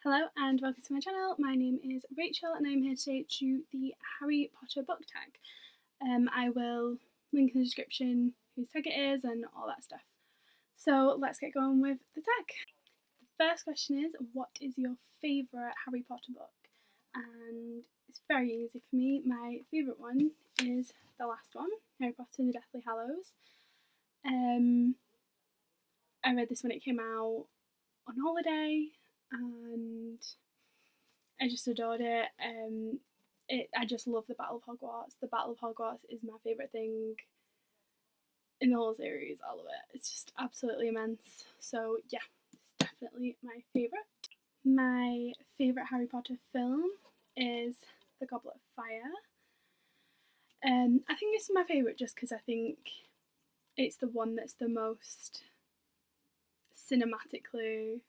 Hello and welcome to my channel. My name is Rachel and I'm here today to do the Harry Potter book tag. I will link in the description whose tag it is and all that stuff. So let's get going with the tag. The first question is, what is your favourite Harry Potter book? And it's very easy for me. My favourite one is the last one, Harry Potter and the Deathly Hallows. I read this when it came out on holiday and I just adored it. I just love the Battle of Hogwarts. The Battle of Hogwarts is my favourite thing in the whole series. I love it. It's just absolutely immense. So yeah, it's definitely my favourite. My favourite Harry Potter film is The Goblet of Fire. I think it's my favourite just because I think it's the one that's the most cinematically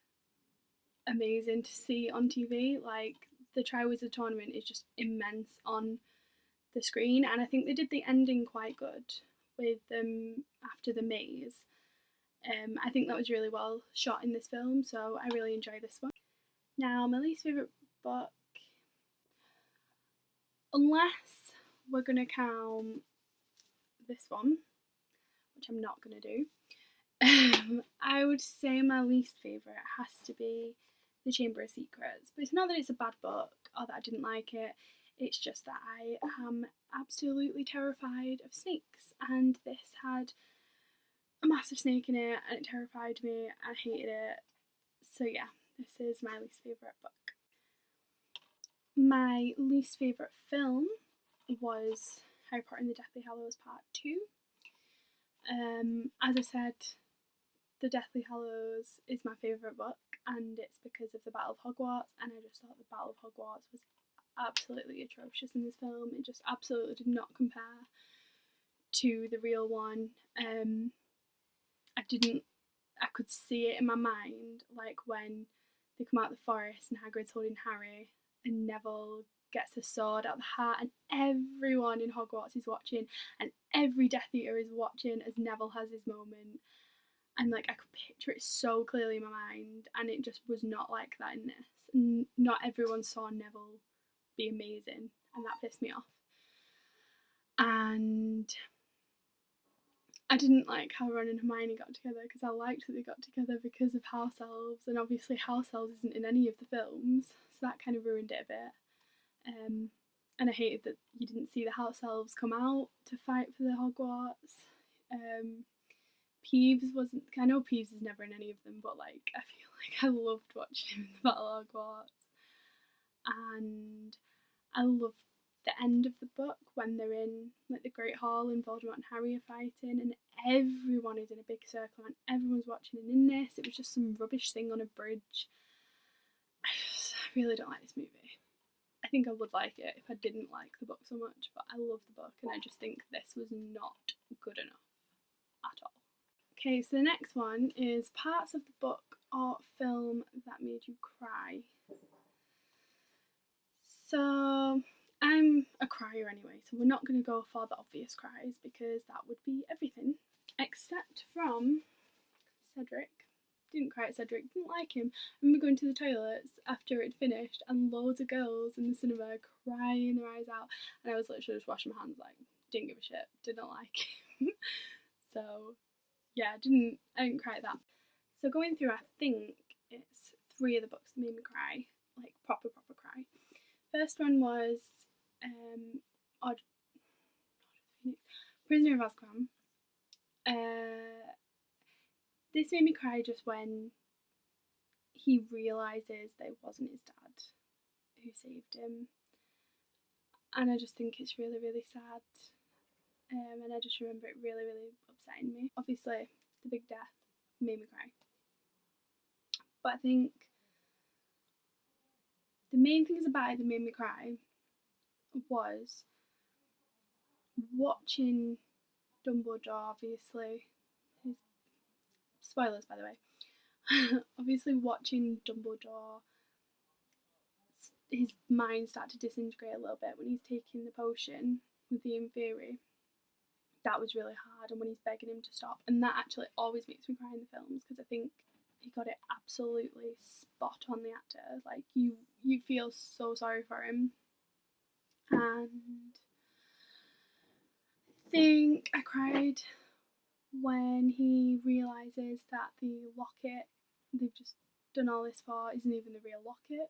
amazing to see on TV. Like, the Triwizard Tournament is just immense on the screen, and I think they did the ending quite good with them after the maze. I think that was really well shot in this film, so I really enjoy this one. Now, my least favourite book, unless we're going to count this one, which I'm not going to do, I would say my least favourite has to be The Chamber of Secrets. But it's not that it's a bad book or that I didn't like it, it's just that I am absolutely terrified of snakes, and this had a massive snake in it and it terrified me. I hated it. So yeah, this is my least favourite book. My least favourite film was Harry Potter and the Deathly Hallows Part 2. As I said, The Deathly Hallows is my favourite book, and it's because of the Battle of Hogwarts, and I just thought the Battle of Hogwarts was absolutely atrocious in this film. It just absolutely did not compare to the real one. I could see it in my mind, like when they come out of the forest and Hagrid's holding Harry and Neville gets a sword out of the hat and everyone in Hogwarts is watching and every Death Eater is watching as Neville has his moment. And like, I could picture it so clearly in my mind, and it just was not like that in this. Not everyone saw Neville be amazing, and that pissed me off. And I didn't like how Ron and Hermione got together, because I liked that they got together because of house elves, and obviously house elves isn't in any of the films, so that kind of ruined it a bit. And I hated that you didn't see the house elves come out to fight for the Hogwarts. Peeves wasn't, I know Peeves is never in any of them, but like, I feel like I loved watching him in the Battle of Hogwarts. And I loved the end of the book when they're in like the Great Hall and Voldemort and Harry are fighting and everyone is in a big circle and everyone's watching, and in this it was just some rubbish thing on a bridge. I really don't like this movie. I think I would like it if I didn't like the book so much, but I love the book and I just think this was not good enough at all. Okay, so the next one is parts of the book or film that made you cry. So I'm a crier anyway, so we're not going to go for the obvious cries because that would be everything. Except from Cedric. Didn't cry at Cedric, didn't like him. I remember going to the toilets after it finished and loads of girls in the cinema crying their eyes out, and I was literally just washing my hands, like, didn't give a shit, didn't like him. So yeah, I didn't cry at that. So going through, I think it's 3 of the books that made me cry, like proper cry. First one was Prisoner of Azkaban. This made me cry just when he realises that it wasn't his dad who saved him, and I just think it's really sad. And I just remember it really upsetting me. Obviously, the big death made me cry. But I think the main things about it that made me cry was watching Dumbledore, obviously. Spoilers, by the way. Obviously, watching Dumbledore, his mind start to disintegrate a little bit when he's taking the potion with the Inferi. That was really hard, and when he's begging him to stop, and that actually always makes me cry in the films because I think he got it absolutely spot on, the actor. Like, you feel so sorry for him. And I think I cried when he realises that the locket they've just done all this for isn't even the real locket.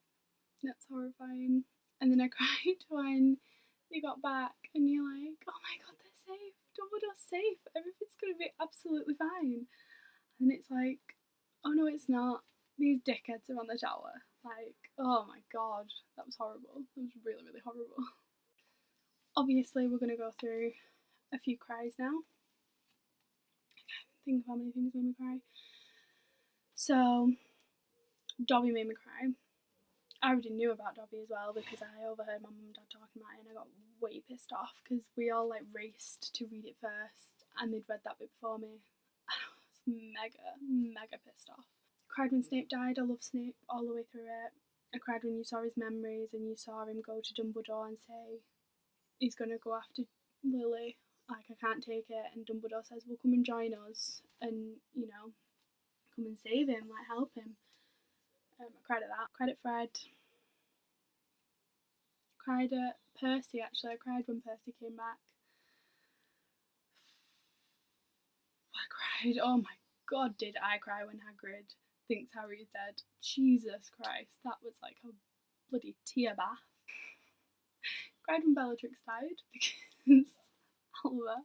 That's horrifying. And then I cried when they got back and you're like, oh my god, they're safe. Dumbledore's safe. Everything's going to be absolutely fine. And it's like, oh no, it's not. These dickheads are on the tower. Like, oh my god, that was horrible. That was really, really horrible. Obviously, we're going to go through a few cries now. I can't think of how many things made me cry. So, Dobby made me cry. I already knew about Dobby as well because I overheard my mum and dad talking about it, and I got way pissed off because we all like raced to read it first and they'd read that bit before me. I was mega pissed off. Cried when Snape died. I love Snape all the way through it. I cried when you saw his memories and you saw him go to Dumbledore and say he's gonna go after Lily. Like, I can't take it. And Dumbledore says, well, come and join us and, you know, come and save him, like, help him. I cried at that. Cried at Fred. Cried at Percy, actually. I cried when Percy came back. I cried. Oh my god, did I cry when Hagrid thinks Harry is dead. Jesus Christ. That was like a bloody tear bath. Cried when Bellatrix died because Alva.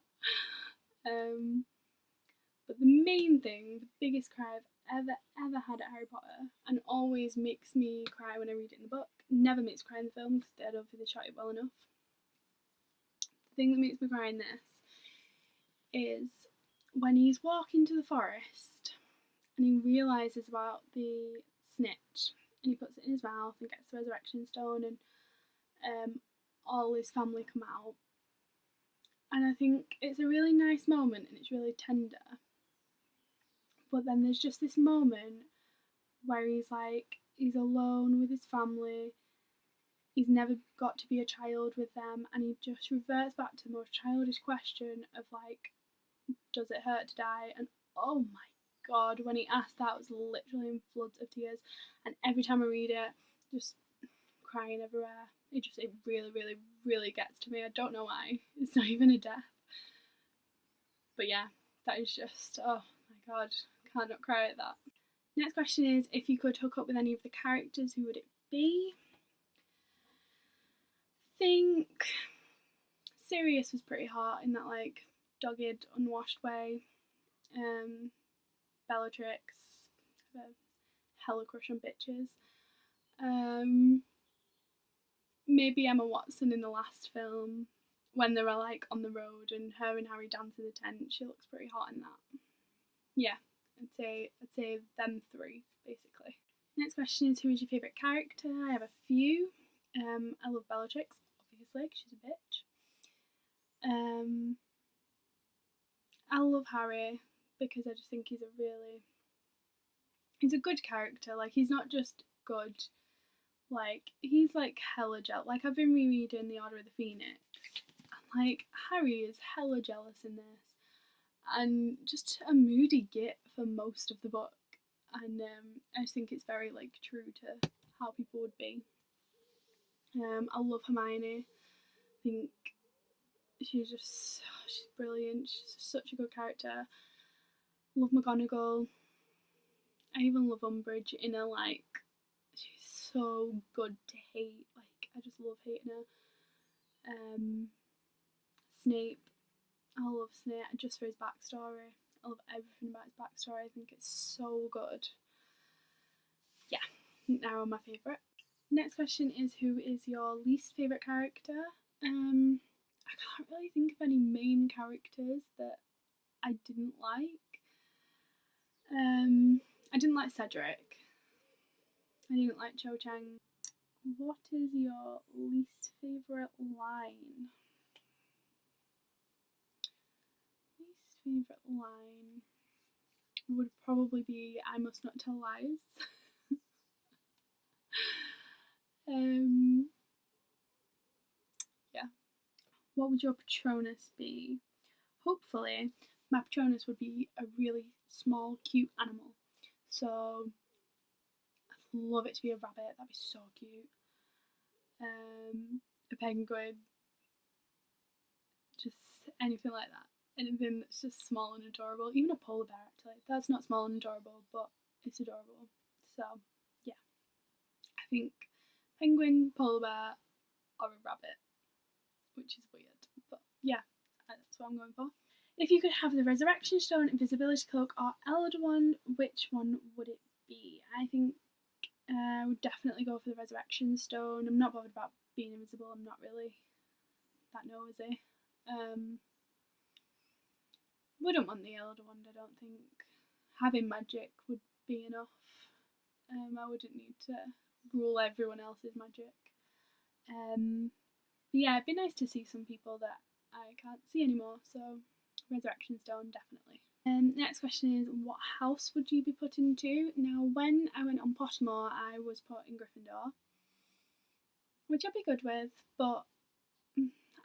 But the main thing, the biggest cry I've ever had at Harry Potter, and always makes me cry when I read it in the book, never makes me cry in the film because I don't think they shot it well enough. The thing that makes me cry in this is when he's walking to the forest and he realises about the snitch and he puts it in his mouth and gets the resurrection stone, and all his family come out. And I think it's a really nice moment and it's really tender. But then there's just this moment where he's like, he's alone with his family, he's never got to be a child with them, and he just reverts back to the most childish question of like, does it hurt to die? And oh my god, when he asked that, I was literally in floods of tears. And every time I read it, just crying everywhere. It really gets to me. I don't know why. It's not even a death. But yeah, that is just, oh my god, can't not cry at that. Next question is, if you could hook up with any of the characters, who would it be? I think Sirius was pretty hot in that like dogged, unwashed way. Bellatrix, hella crush on bitches. Maybe Emma Watson in the last film, when they were like on the road and her and Harry dance in the tent. She looks pretty hot in that. Yeah, I'd say them three basically. Next question is, who is your favourite character? I have a few. I love Bellatrix, obviously, because she's a bitch. I love Harry because I just think he's a good character. Like, he's not just good, like, he's like hella jealous. Like, I've been rereading The Order of the Phoenix, and like, Harry is hella jealous in this, and just a moody git for most of the book. And I just think it's very like true to how people would be. I love Hermione. I think she's brilliant. She's such a good character. Love McGonagall. I even love Umbridge in a like, she's so good to hate. Like, I just love hating her. Snape. I love Snape just for his backstory. I love everything about his backstory. I think it's so good. Yeah, I think they're all my favourite. Next question is, who is your least favourite character? I can't really think of any main characters that I didn't like. I didn't like Cedric. I didn't like Cho Chang. What is your least favourite line? Least favourite line would probably be I must not tell lies. Yeah. What would your Patronus be? Hopefully, my Patronus would be a really small, cute animal. So I'd love it to be a rabbit. That'd be so cute. A penguin. Just anything like that. Anything that's just small and adorable. Even a polar bear, actually. That's not small and adorable, but it's adorable. So yeah, I think penguin, polar bear, or a rabbit, which is weird, but yeah, that's what I'm going for. If you could have the Resurrection Stone, Invisibility Cloak, or Elder Wand, which one would it be? I think I would definitely go for the Resurrection Stone. I'm not bothered about being invisible. I'm not really that nosy. Wouldn't want the Elder Wand, I don't think. Having magic would be enough. I wouldn't need to rule everyone else's magic. Yeah, it'd be nice to see some people that I can't see anymore, so Resurrection Stone, definitely. Next question is, what house would you be put into? Now, when I went on Pottermore, I was put in Gryffindor, which I'd be good with, but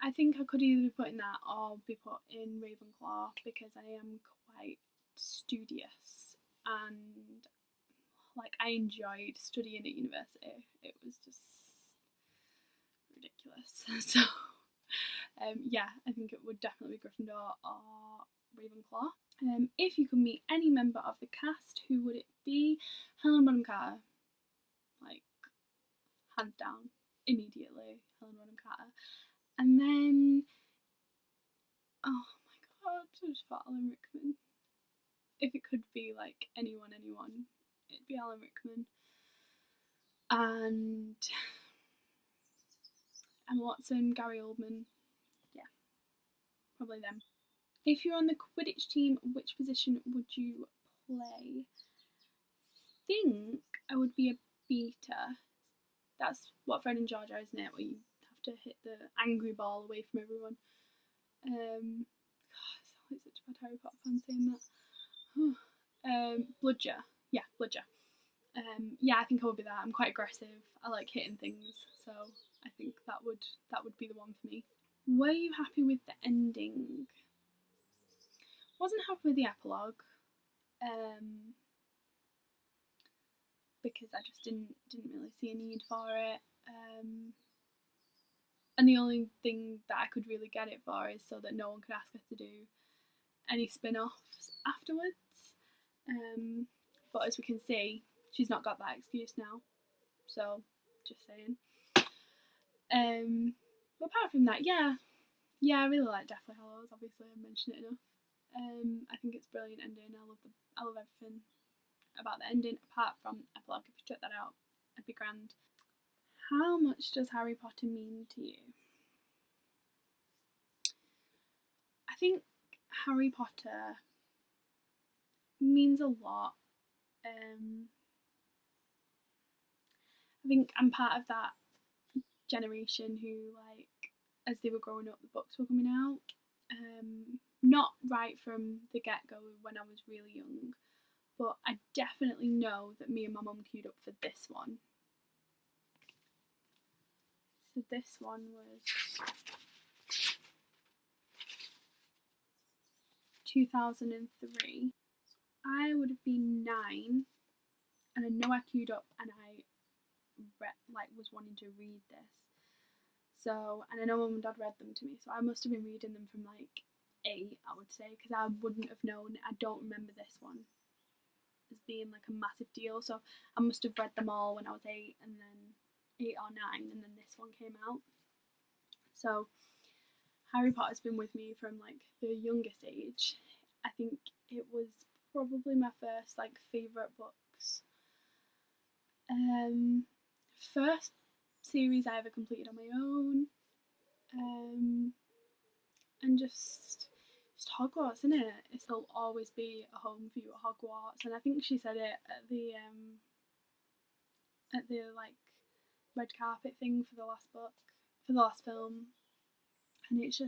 I think I could either be put in that or be put in Ravenclaw, because I am quite studious and like I enjoyed studying at university. It was just ridiculous. So yeah, I think it would definitely be Gryffindor or Ravenclaw. If you could meet any member of the cast, who would it be? Helen Bonham Carter, like hands down, immediately Helen Bonham Carter. And then, oh my god, I just thought Alan Rickman. If it could be like anyone, it'd be Alan Rickman. And Emma Watson, Gary Oldman, yeah, probably them. If you're on the Quidditch team, which position would you play? I think I would be a beater. That's what Fred and George are, isn't it? Where you have to hit the angry ball away from everyone. God, I sound like such a bad Harry Potter fan saying that. Bludger. Yeah, Bludger. Yeah, I think I would be that. I'm quite aggressive. I like hitting things, so I think that would be the one for me. Were you happy with the ending? Wasn't happy with the epilogue, because I just didn't really see a need for it. And the only thing that I could really get it for is so that no one could ask her to do any spin-offs afterwards. But as we can see, she's not got that excuse now. So, just saying. But apart from that, yeah, I really like Deathly Hallows. Obviously, I've mentioned it enough. I think it's a brilliant ending. I love everything about the ending, apart from epilogue. If you took that out, it'd be grand. How much does Harry Potter mean to you? I think Harry Potter means a lot. I think I'm part of that generation who, like, as they were growing up, the books were coming out. Not right from the get-go when I was really young, but I definitely know that me and my mum queued up for this one. So this one was 2003. I would have been 9, and I know I queued up and I was wanting to read this. So, and I know Mum and Dad read them to me, so I must have been reading them from like 8, I would say, because I wouldn't have known. I don't remember this one as being like a massive deal, so I must have read them all when I was 8, and then 8 or 9, and then this one came out. So Harry Potter's been with me from like the youngest age. I think it was probably my first like favourite books. First series I ever completed on my own. And just Hogwarts, isn't it? It'll always be a home for you at Hogwarts. And I think she said it at the like red carpet thing for the last book, for the last film. And it's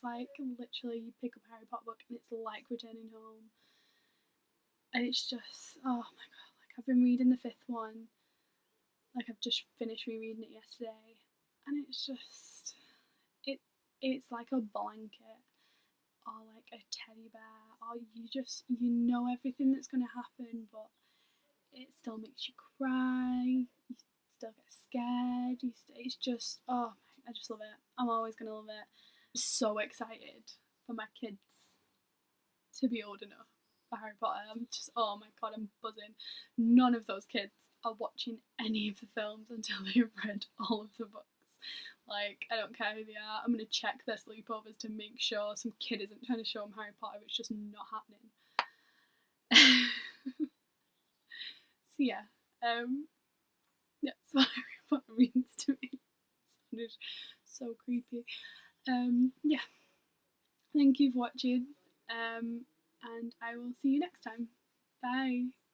like literally you pick up a Harry Potter book and it's like returning home. And it's just, oh my god, like I've been reading the 5th one. Like I've just finished rereading it yesterday. And it's just, it's like a blanket or like a teddy bear, or you know everything that's going to happen, but it still makes you cry, you still get scared, it's just, oh, I just love it. I'm always going to love it. I'm so excited for my kids to be old enough for Harry Potter. I'm just, oh my god, I'm buzzing. None of those kids are watching any of the films until they've read all of the books. Like, I don't care who they are. I'm going to check their sleepovers to make sure some kid isn't trying to show them Harry Potter. It's just not happening. So yeah, that's what Harry Potter means to me. It sounded so creepy. Yeah, thank you for watching, and I will see you next time. Bye.